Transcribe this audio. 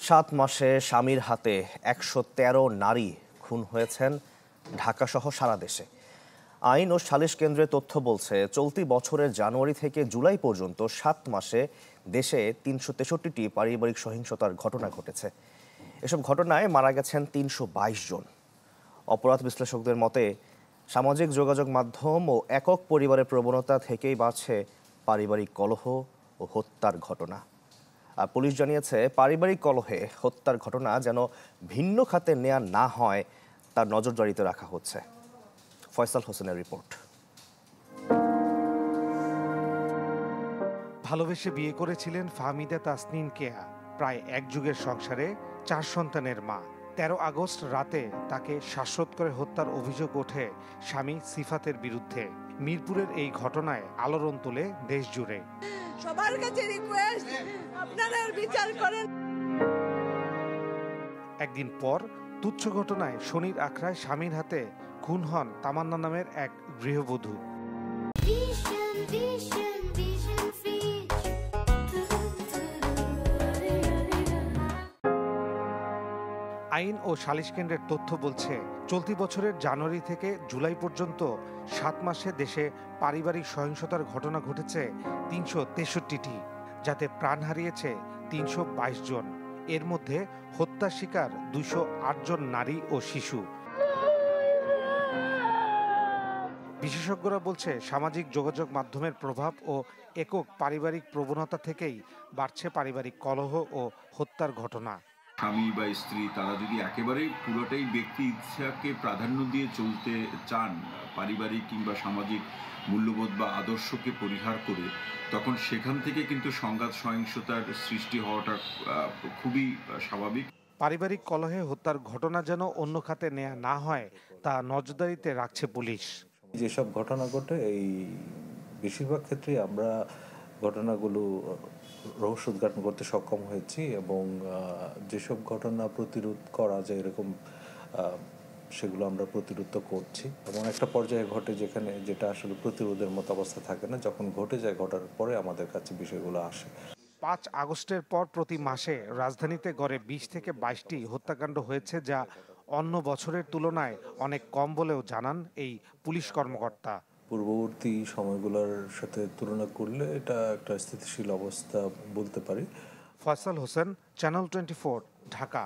7 মাসে স্বামীর হাতে ১১৩ নারী খুন হয়েছেন ঢাকাসহ সারা দেশে। আইন ও সালিশ কেন্দ্রের তথ্য বলছে, চলতি বছরের জানুয়ারি থেকে জুলাই পর্যন্ত 7 মাসে দেশে ৩৬৩টি পারিবারিক সহিংসতার ঘটনা ঘটেছে। এসব ঘটনায় মারা গেছেন ৩২২ জন। অপরাধ বিশ্লেষকদের মতে, সামাজিক যোগাযোগ মাধ্যম ও একক পরিবারের প্রবণতা থেকেই বাড়ছে পারিবারিক কলহ ও হত্যার ঘটনা। আর পুলিশ জানিয়েছে, পারিবারিক কলহে হত্যার ঘটনা যেন ভিন্ন খাতে নেওয়া না হয় তার নজরদারিতে রাখা হচ্ছে। ফয়সাল হোসেনের রিপোর্ট। ভালোবেসে বিয়ে করেছিলেন ফাহমিদা তাসনিন কেয়া। প্রায় এক যুগের সংসারে 4 সন্তানের মা। 13 আগস্ট রাতে তাকে শ্বাসরোধ করে হত্যার অভিযোগ ওঠে স্বামী সিফাতের বিরুদ্ধে। মিরপুরের এই ঘটনায় আলোড়ন তোলে দেশ জুড়ে। সবার কাছে রিকোয়েস্ট, আপনারা বিচার করেন। একদিন পর তুচ্ছ ঘটনায় শনির আখড়ায় স্বামীর হাতে খুন হন তামান্না নামের এক গৃহবধূ। আইন ও সালিশ কেন্দ্রের তথ্য বলছে, চলতি বছরের জানুয়ারি থেকে জুলাই পর্যন্ত 7 মাসে দেশে পারিবারিক সহিংসতার ঘটনা ঘটেছে ৩৬৩টি, যাতে প্রাণ হারিয়েছে ৩২২ জন। এর মধ্যে হত্যার শিকার ২০৮ জন নারী ও শিশু। বিশেষজ্ঞরা বলছে, সামাজিক যোগাযোগ মাধ্যমের প্রভাব ও একক পারিবারিক প্রবণতা থেকেই বাড়ছে পারিবারিক কলহ ও হত্যার ঘটনা। স্বামী বা স্ত্রী তারা যদি একেবারেই পুরোটাই ব্যক্তি ইচ্ছাকে প্রাধান্য দিয়ে চলতে চান, পারিবারিক কিংবা সামাজিক মূল্যবোধ বা আদর্শকে পরিহার করে, তখন সেখান থেকে কিন্তু সংঘাত সহিংসতার সৃষ্টি হওয়াটা খুবই স্বাভাবিক। পারিবারিক কলহে হত্যার ঘটনা যেন অন্য খাতে নেওয়া না হয় তা নজরদারিতে রাখছে পুলিশ। যেসব ঘটনা ঘটে, এই বেশিরভাগ ক্ষেত্রে আমরা ঘটনাগুলো রহস্য উদ্ঘাটন করতে সক্ষম হয়েছি এবং যেসব ঘটনা প্রতিরোধ করা যায় এরকম সেগুলো আমরা প্রতিরোধ করছি। এমন একটা পর্যায়ে ঘটে যেটা আসলে প্রতিরোধের মতো অবস্থা থাকে না, যখন ঘটে যায় ঘটার পরে আমাদের কাছে বিষয়গুলো আসে। 5 আগস্টের পর প্রতি মাসে রাজধানীতে গড়ে 20 থেকে 22টি হত্যাকাণ্ড হয়েছে, যা অন্য বছরের তুলনায় অনেক কম বলেও জানান এই পুলিশ কর্মকর্তা। পূর্ববর্তী সময়গুলোর সাথে তুলনা করলে এটা একটা স্থিতিশীল অবস্থা বলতে পারি। ফয়সাল হোসেন, চ্যানেল 24, ঢাকা।